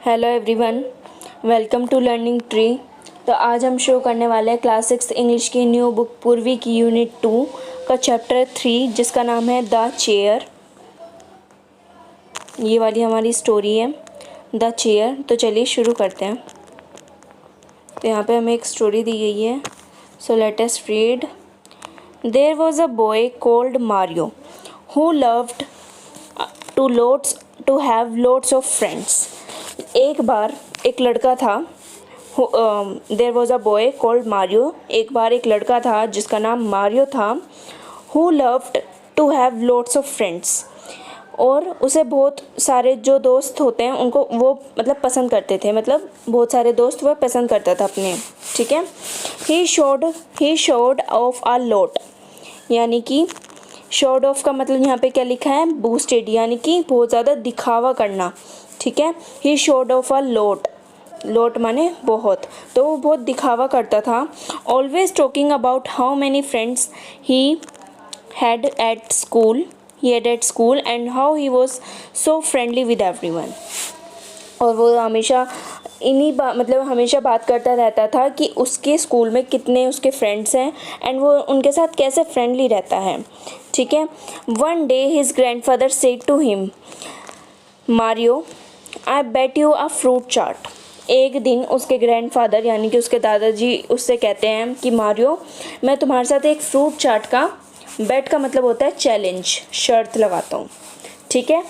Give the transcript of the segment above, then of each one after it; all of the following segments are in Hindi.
Hello everyone, welcome to learning tree. तो आज हम शो करने वाले हैं क्लास 6 इंग्लिश की न्यू बुक पूर्वी की यूनिट 2 का चैप्टर 3 जिसका नाम है द चेयर। ये वाली हमारी स्टोरी है द चेयर। तो चलिए शुरू करते हैं। तो यहाँ पे हमें एक स्टोरी दी गई है, so let us read. There was a boy called Mario who loved to have loads of friends. एक बार एक लड़का था, there was a boy called Mario. एक बार एक लड़का था जिसका नाम मारियो था। Who loved to have loads of friends, और उसे बहुत सारे जो दोस्त होते हैं उनको वो मतलब पसंद करते थे, मतलब बहुत सारे दोस्त वह पसंद करता था अपने। ठीक है। He showed of a lot, यानी कि शोड ऑफ का मतलब यहाँ पे क्या लिखा है, बूस्टेड, यानी कि बहुत ज़्यादा दिखावा करना। ठीक है। He showed of a lot, lot माने बहुत, तो वो बहुत दिखावा करता था। Always talking about how many friends he had at school and how he was so friendly with everyone। और वो हमेशा मतलब हमेशा बात करता रहता था कि उसके स्कूल में कितने उसके फ्रेंड्स हैं एंड वो उनके साथ कैसे फ्रेंडली रहता है। ठीक है। One day his grandfather said to him, Mario I bet you a fruit chaat. एक दिन उसके ग्रैंडफादर यानी कि उसके दादाजी उससे कहते हैं कि मारियो, मैं तुम्हारे साथ एक फ्रूट चाट का, बेट का मतलब होता है चैलेंज, शर्त लगाता हूँ। ठीक है।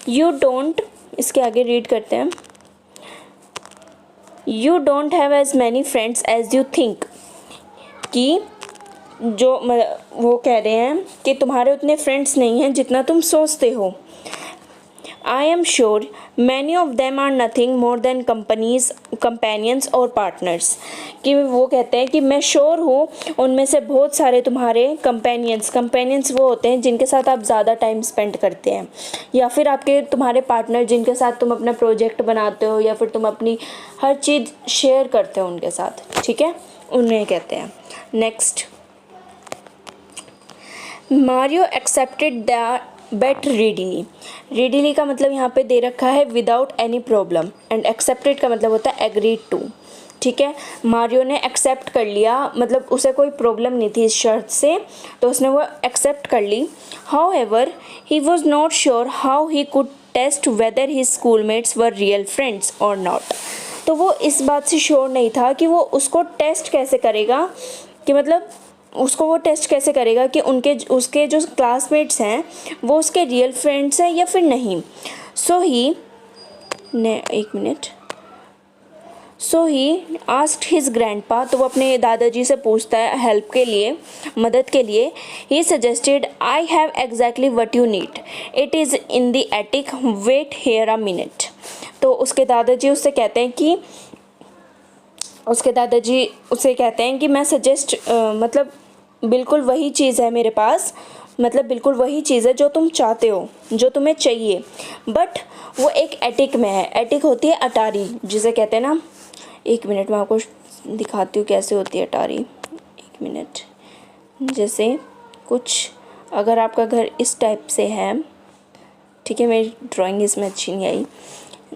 यू डोंट, इसके आगे रीड करते हैं। You don't have as many friends as you think, कि जो वो कह रहे हैं कि तुम्हारे उतने फ्रेंड्स नहीं हैं जितना तुम सोचते हो। I am sure many of them are nothing more than companions और पार्टनर्स, कि वो कहते हैं कि मैं श्योर हूँ उनमें से बहुत सारे तुम्हारे कंपेनियंस वो होते हैं जिनके साथ आप ज़्यादा टाइम स्पेंड करते हैं, या फिर तुम्हारे पार्टनर जिनके साथ तुम अपना प्रोजेक्ट बनाते हो या फिर तुम अपनी हर चीज़ शेयर करते हो उनके साथ। ठीक है, उन्हें कहते हैं। Next, Mario accepted the bet readily का मतलब यहाँ पे दे रखा है without any problem, and accepted का मतलब होता है एग्रीड टू। ठीक है। मारियो ने एक्सेप्ट कर लिया, मतलब उसे कोई प्रॉब्लम नहीं थी इस शर्त से, तो उसने वो एक्सेप्ट कर ली। However he was not sure how he could test whether his schoolmates were real friends और नॉट। तो वो इस बात से श्योर नहीं था कि वो उसको टेस्ट कैसे करेगा, कि मतलब उसको वो टेस्ट कैसे करेगा कि उसके जो क्लासमेट्स हैं वो उसके रियल फ्रेंड्स हैं या फिर नहीं। सो ही आस्क्ड हिज ग्रैंडपा, तो वो अपने दादाजी से पूछता है हेल्प के लिए, मदद के लिए। He suggested, I have exactly what you need, it is in the attic, wait here a minute. तो उसके दादाजी उससे कहते हैं कि मैं सजेस्ट मतलब बिल्कुल वही चीज़ है मेरे पास, मतलब बिल्कुल वही चीज़ है जो तुम चाहते हो, जो तुम्हें चाहिए, बट वो एक एटिक में है। एटिक होती है अटारी, जिसे कहते हैं ना, एक मिनट मैं आपको दिखाती हूँ कैसे होती है अटारी। एक मिनट, जैसे कुछ अगर आपका घर इस टाइप से है, ठीक है, मेरी ड्राइंग इसमें अच्छी नहीं आई,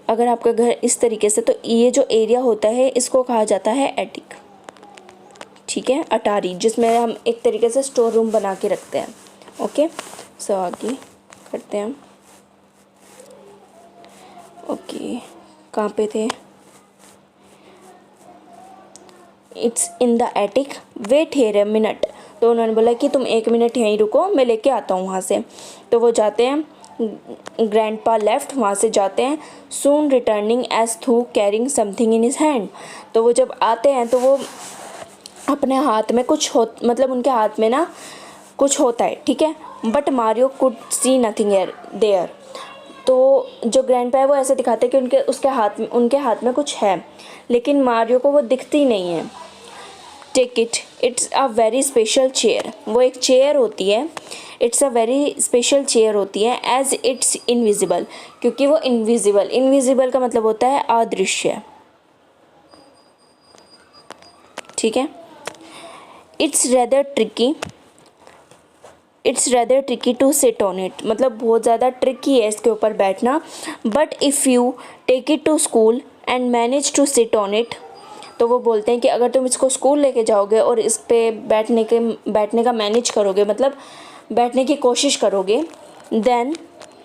अगर आपका घर इस तरीके से, तो ये जो एरिया होता है इसको कहा जाता है एटिक। ठीक है, अटारी, जिसमें हम एक तरीके से स्टोर रूम बना के रखते हैं। ओके, सो आगे करते हैं। ओके, कहाँ पे थे? It's in the attic, wait here a minute. तो उन्होंने बोला कि तुम 1 मिनट यहीं रुको, मैं लेके आता हूँ वहाँ से। तो वो जाते हैं, ग्रैंडपा लेफ्ट, वहाँ से जाते हैं। सून रिटर्निंग एज थू carrying something in his hand. तो वो जब आते हैं तो वो अपने हाथ में मतलब उनके हाथ में ना कुछ होता है। ठीक है, but Mario could see nothing there. तो जो ग्रैंडपा है वो ऐसे दिखाते हैं कि उनके हाथ में कुछ है, लेकिन मारियो को वो दिखती नहीं है। Take it, it's a very special chair, वो एक चेयर होती है, it's a very special chair होती है, एज इट्स इनविजिबल, क्योंकि वो इनविजिबल का मतलब होता है अदृश्य। ठीक है। It's rather tricky, it's rather tricky to sit on it, मतलब बहुत ज़्यादा ट्रिकी है इसके ऊपर बैठना. But if you take it to school and manage to sit on it, तो वो बोलते हैं कि अगर तुम इसको स्कूल लेके जाओगे और इस पे बैठने का मैनेज करोगे, मतलब बैठने की कोशिश करोगे, देन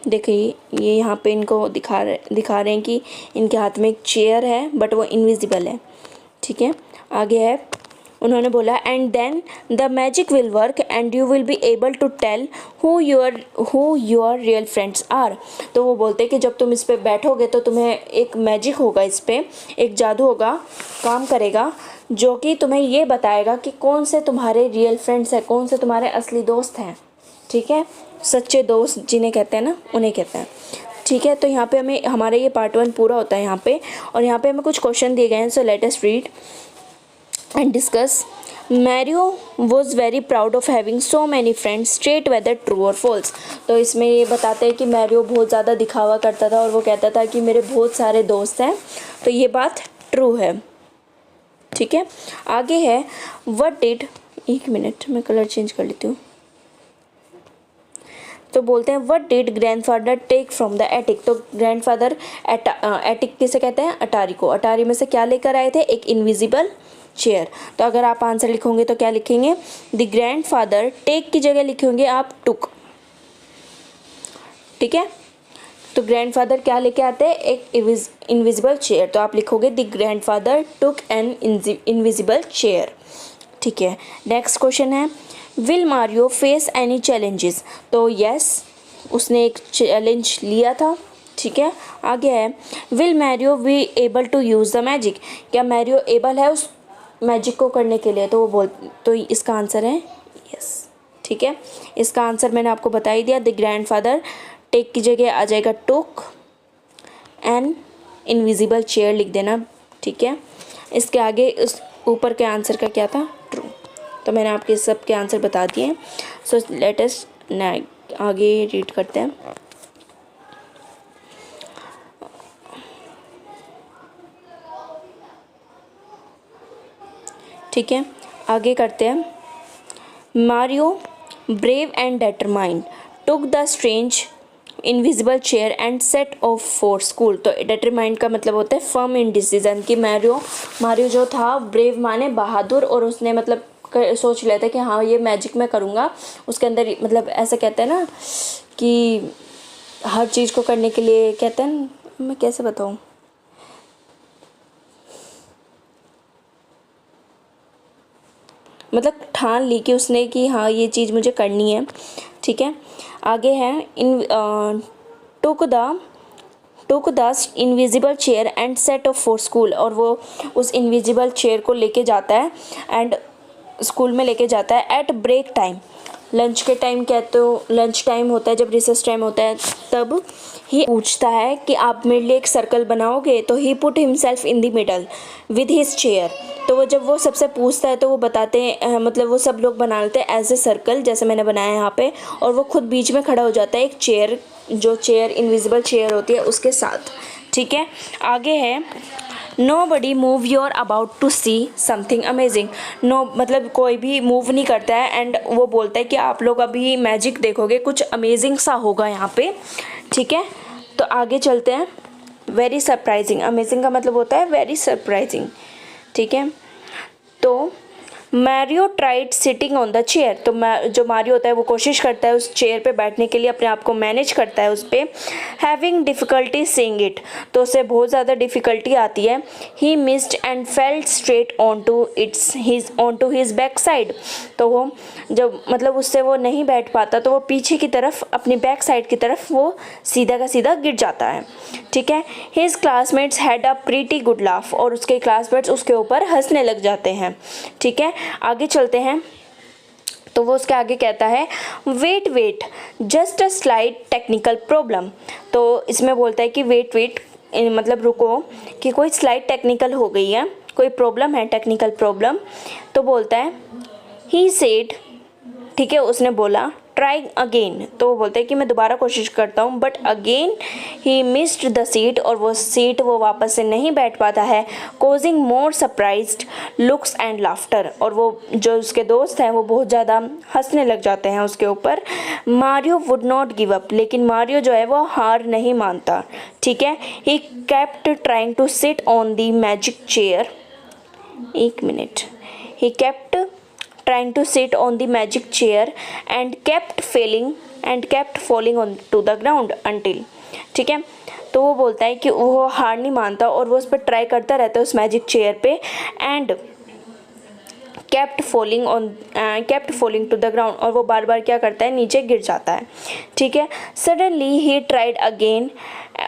देखिए ये यहाँ पे इनको दिखा रहे हैं कि इनके हाथ में एक चेयर है बट वो इनविजिबल है. ठीक है, आगे है, उन्होंने बोला and then the magic will work and you will be able to tell who your real friends are. तो वो बोलते हैं कि जब तुम इस पर बैठोगे तो तुम्हें एक मैजिक होगा, इस पर एक जादू होगा, काम करेगा, जो कि तुम्हें ये बताएगा कि कौन से तुम्हारे रियल फ्रेंड्स हैं, कौन से तुम्हारे असली दोस्त हैं. ठीक है, सच्चे दोस्त जिन्हें कहते हैं ना, उन्हें कहते हैं. ठीक है, तो यहाँ पे हमें हमारा ये पार्ट 1 पूरा होता है यहाँ पे, और यहाँ पे हमें कुछ क्वेश्चन दिए गए हैं. सो let us read and discuss. Mario was very proud of having so many friends, straight whether true or false. तो इसमें ये बताते हैं कि मैरियो बहुत ज़्यादा दिखावा करता था और वो कहता था कि मेरे बहुत सारे दोस्त हैं, तो ये बात ट्रू है. ठीक है, आगे है व्हाट डिड, एक मिनट मैं कलर चेंज कर लेती हूँ. तो बोलते हैं what did grandfather take from the attic. तो ग्रैंडफादर एटिक किसे कहते हैं, अटारी को. अटारी में से क्या लेकर आए थे, एक इनविजिबल चेयर. तो अगर आप आंसर लिखोगे तो क्या लिखेंगे, द ग्रैंडफादर, टेक की जगह लिखेंगे आप टुक. ठीक है, तो ग्रैंडफादर क्या लेके आते हैं, एक इनविजिबल चेयर, तो आप लिखोगे the grandfather took an invisible chair. ठीक है, नेक्स्ट क्वेश्चन है will Mario face any challenges. तो यस, उसने एक चैलेंज लिया था. ठीक है, आगे है will Mario be able to use the magic. क्या मैरियो एबल है उस मैजिक को करने के लिए, तो इसका आंसर है यस. ठीक है, इसका आंसर मैंने आपको बता ही दिया. द ग्रैंडफादर, टेक की जगह आ जाएगा टुक, एन इनविजिबल चेयर लिख देना. ठीक है, इसके आगे उस ऊपर के आंसर का क्या था, ट्रू. तो मैंने आपके सब के आंसर बता दिए. सो लेट अस आगे रीड करते हैं. ठीक है, आगे करते हैं. Mario brave and determined took the strange invisible chair and set of for school. तो डेटरमाइंड का मतलब होता है फर्म इन डिसीजन. कि मारियो जो था, ब्रेव माने बहादुर, और उसने मतलब सोच लिया था कि हाँ ये मैजिक मैं करूँगा. उसके अंदर मतलब ऐसा कहते हैं ना कि हर चीज़ को करने के लिए कहते हैं, मैं कैसे बताऊँ, मतलब ठान ली कि उसने कि हाँ ये चीज़ मुझे करनी है. ठीक है, आगे है took the invisible chair and set of for school. और वो उस इनविजिबल चेयर को लेके जाता है एंड स्कूल में लेके जाता है एट ब्रेक टाइम. लंच के टाइम कहते हो, लंच टाइम होता है जब रिसेस टाइम होता है, तब ही पूछता है कि आप मेरे लिए एक सर्कल बनाओगे. तो he put himself in the middle with his chair. तो वो जब वो सबसे पूछता है तो वो बताते हैं, मतलब वो सब लोग बना लेते हैं एज ए सर्कल, जैसे मैंने बनाया है यहाँ पे, और वो खुद बीच में खड़ा हो जाता है एक चेयर, जो चेयर इनविजिबल चेयर होती है उसके साथ. ठीक है, आगे है Nobody move you're about to see something amazing. No मतलब कोई भी मूव नहीं करता है एंड वो बोलता है कि आप लोग अभी मैजिक देखोगे, कुछ अमेजिंग सा होगा यहाँ पे. ठीक है, तो आगे चलते हैं. वेरी सरप्राइजिंग, अमेजिंग का मतलब होता है वेरी सरप्राइजिंग. ठीक है, तो Mario tried sitting on the chair. तो जो मारियो होता है वो कोशिश करता है उस चेयर पे बैठने के लिए, अपने आप को मैनेज करता है उस पर. हैविंग डिफ़िकल्टी सीइंग इट, तो उसे बहुत ज़्यादा डिफ़िकल्टी आती है. He missed and felt straight on to his back side. तो वो जब मतलब उससे वो नहीं बैठ पाता तो वो पीछे की तरफ, अपनी बैक साइड की तरफ वो सीधा का सीधा गिर जाता है. ठीक है, his classmates had a pretty good laugh. और उसके क्लासमेट्स उसके ऊपर हंसने लग जाते हैं. ठीक है, आगे चलते हैं. तो वो उसके आगे कहता है wait just a slight technical problem. तो इसमें बोलता है कि वेट मतलब रुको, कि कोई स्लाइट टेक्निकल हो गई है, कोई प्रॉब्लम है, टेक्निकल प्रॉब्लम. तो बोलता है ही सेड, ठीक है, उसने बोला ट्राई अगेन, तो वो बोलते हैं कि मैं दोबारा कोशिश करता हूँ, but again he missed the seat, और वो सीट वो वापस से नहीं बैठ पाता है, causing more surprised looks and laughter, और वो जो उसके दोस्त हैं वो बहुत ज़्यादा हंसने लग जाते हैं उसके ऊपर। Mario would not give up, लेकिन मारियो जो है वो हार नहीं मानता, ठीक है। He kept trying to sit on the magic chair, एक मिनट, he kept trying to sit on the magic chair and kept falling on to the ground until, ठीक है। तो वो बोलता है कि वो हार नहीं मानता और वो उस पर ट्राई करता रहता है उस मैजिक चेयर पे, and kept falling to the ground, और वो बार बार क्या करता है, नीचे गिर जाता है, ठीक है। सडनली ही ट्राइड अगेन,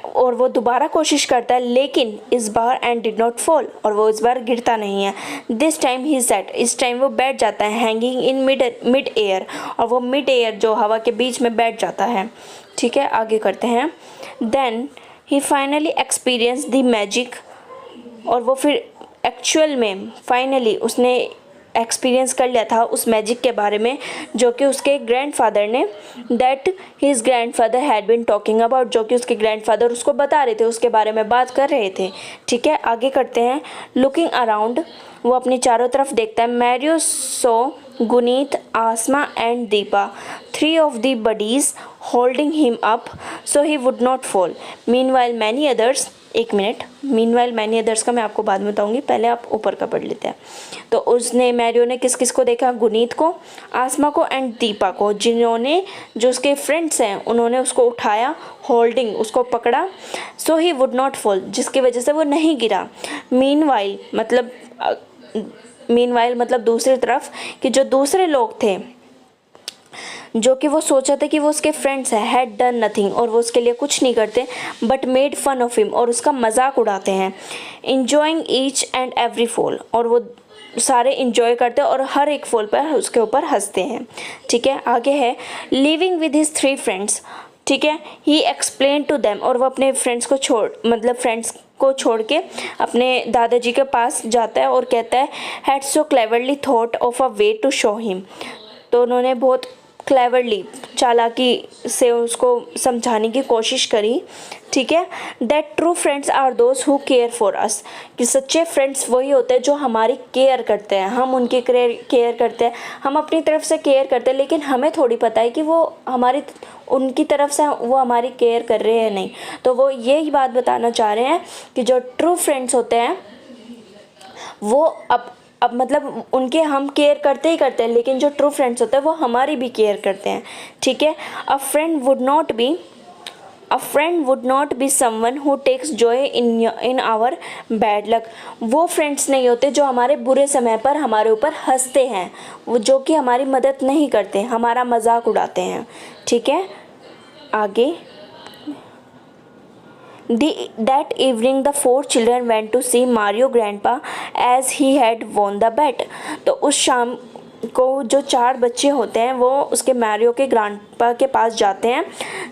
और वो दोबारा कोशिश करता है, लेकिन इस बार एंड डिड नॉट फॉल, और वो इस बार गिरता नहीं है। दिस टाइम ही सेट, इस टाइम वो बैठ जाता है, हैंगिंग इन मिड एयर, और वो मिड एयर जो हवा के बीच में बैठ जाता है, ठीक है। आगे करते हैं। Then he finally experience the magic, और वो फिर एक्चुअल में फाइनली उसने एक्सपीरियंस कर लिया था उस मैजिक के बारे में जो कि उसके ग्रैंडफादर ने, that his grandfather had been talking about, जो कि उसके ग्रैंडफादर उसको बता रहे थे, उसके बारे में बात कर रहे थे, ठीक है। आगे करते हैं। लुकिंग अराउंड, वो अपनी चारों तरफ देखता है। Mario so Guneet, Aasma and Deepa, 3 of the buddies holding him up so he would not fall. Meanwhile many others, एक मिनट, मीनवाइल मैनी अदर्स का मैं आपको बाद में बताऊंगी, पहले आप ऊपर का पढ़ लेते हैं। तो उसने, मैरियो ने किस किस को देखा, गुनीत को, आसमा को एंड दीपा को, जिन्होंने, जो उसके फ्रेंड्स हैं, उन्होंने उसको उठाया, होल्डिंग, उसको पकड़ा, सो ही वुड नॉट फॉल, जिसकी वजह से वो नहीं गिरा। मीनवाइल मतलब दूसरी तरफ, कि जो दूसरे लोग थे जो कि वो सोचा था कि वो उसके फ्रेंड्स हैं, हैड डन नथिंग, और वो उसके लिए कुछ नहीं करते, but made fun of him, और उसका मजाक उड़ाते हैं। Enjoying each and every fall, और वो सारे इंजॉय करते हैं और हर एक फॉल पर उसके ऊपर हंसते हैं, ठीक है। आगे है। लिविंग विद हिज 3 फ्रेंड्स, ठीक है। ही एक्सप्लेन टू देम, और वो अपने फ्रेंड्स को छोड़ के अपने दादाजी के पास जाता है और कहता है, had so cleverly thought of a way to show him, तो उन्होंने बहुत क्लेवरली, चालाकी से उसको समझाने की कोशिश करी, ठीक है। That true friends are those who care for us, कि सच्चे फ्रेंड्स वही होते हैं जो हमारी केयर करते हैं, हम उनकी केयर करते हैं, हम अपनी तरफ से केयर करते हैं, लेकिन हमें थोड़ी पता है कि वो उनकी तरफ से वो हमारी केयर कर रहे हैं नहीं। तो वो यही बात बताना चाह रहे हैं कि जो ट्रू फ्रेंड्स होते हैं वो अब मतलब उनके हम केयर करते ही करते हैं, लेकिन जो ट्रू फ्रेंड्स होते हैं वो हमारी भी केयर करते हैं, ठीक है। A friend would not be someone who takes joy in our bad luck, वो फ्रेंड्स नहीं होते जो हमारे बुरे समय पर हमारे ऊपर हंसते हैं, वो जो कि हमारी मदद नहीं करते, हमारा मजाक उड़ाते हैं, ठीक है। आगे। That evening the 4 children went to see Mario grandpa as he had won the bet. तो उस शाम को जो 4 बच्चे होते हैं वो उसके मैरियो के ग्रैंडपा के पास जाते हैं,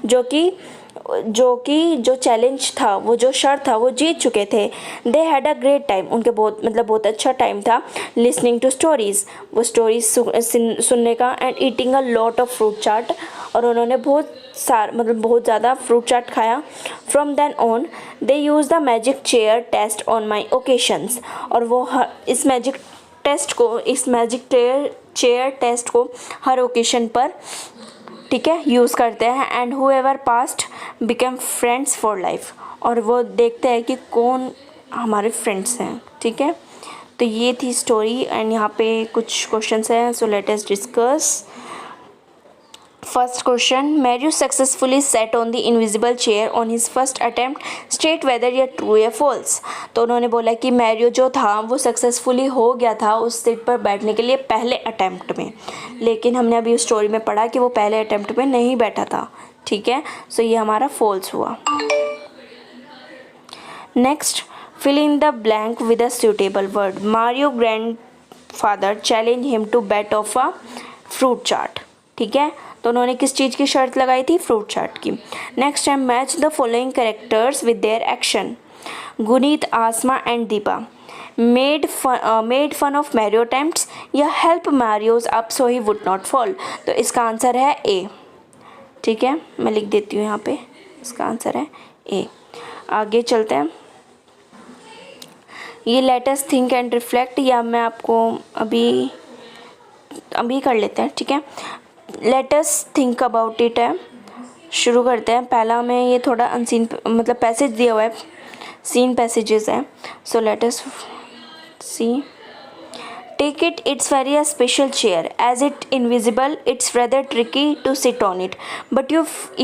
जो चैलेंज था, वो जो शर्त था वो जीत चुके थे। They had a great time, उनके बहुत अच्छा टाइम था। लिसनिंग टू स्टोरीज़, वो स्टोरीज सुनने का, and eating a lot of fruit chaat, और उन्होंने बहुत ज़्यादा फ्रूट चाट खाया। From then on they use the magic chair test on my occasions, और वो इस मैजिक चेयर टेस्ट को हर ओकेशन पर, ठीक है, यूज़ करते हैं। And whoever past become friends for life, और वो देखते हैं कि कौन हमारे फ्रेंड्स हैं, ठीक है। तो ये थी स्टोरी, एंड यहाँ पे कुछ क्वेश्चंस हैं, सो let us discuss. First question, Mario successfully set on the invisible chair on his first attempt, state whether या ट्रू या फॉल्स। तो उन्होंने बोला कि मैरियो जो था वो सक्सेसफुली हो गया था उस सीट पर बैठने के लिए पहले अटेम्प्ट में, लेकिन हमने अभी उस स्टोरी में पढ़ा कि वो पहले अटेम्प्ट में नहीं बैठा था, ठीक है। सो ये हमारा फॉल्स हुआ। Next, fill in the blank with a suitable word. Mario grandfather challenge him to bet of a fruit chaat, ठीक है। तो उन्होंने किस चीज़ की शर्त लगाई थी, फ्रूट चाट की। नेक्स्ट है, match the following characters with their action. Guneet, Aasma and Deepa. Made fun of Mario attempts या help Mario's up so he would not fall. तो इसका आंसर है ए। ठीक है, मैं लिख देती हूँ यहाँ पे, इसका आंसर है ए। आगे चलते हैं। ये let us think and reflect, या मैं आपको अभी कर लेते हैं। ठीक है, let us think about it है। शुरू करते हैं। पहला में ये थोड़ा अनसीन मतलब पैसेज दिया हुआ है, सीन पैसेजेस है। So let us see. Take it, it's very a special chair. As it invisible, it's rather tricky to sit on it. But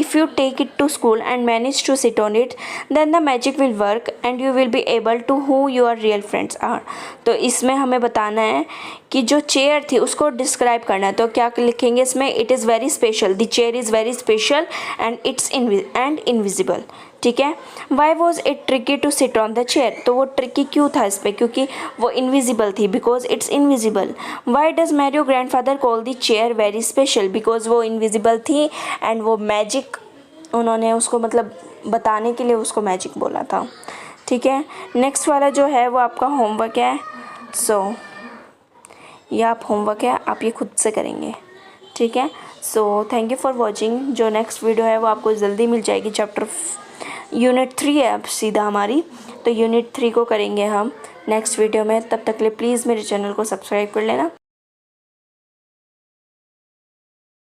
if you take it to school and manage to sit on it, then the magic will work and you will be able to who your real friends are. तो इसमें हमें बताना है कि जो चेयर थी उसको डिस्क्राइब करना है। तो क्या लिखेंगे इसमें? It is very special, the chair is very special and it's invisible. ठीक है, why was it tricky to sit on the chair? तो वो ट्रिकी क्यों था इस पर? क्योंकि वो इनविजिबल थी, because it's invisible. Why does Mario grandfather call the chair very special? Because वो इनविजिबल थी एंड वो मैजिक, उन्होंने उसको मतलब बताने के लिए उसको मैजिक बोला था। ठीक है, नेक्स्ट वाला जो है वो आपका होमवर्क है। सो ये आप होमवर्क है, आप ये खुद से करेंगे। ठीक है, so thank you for watching. जो नेक्स्ट वीडियो है वो आपको जल्दी मिल जाएगी। चैप्टर यूनिट 3 है अब सीधा हमारी, तो यूनिट 3 को करेंगे हम नेक्स्ट वीडियो में। तब तक के लिए प्लीज़ मेरे चैनल को सब्सक्राइब कर लेना।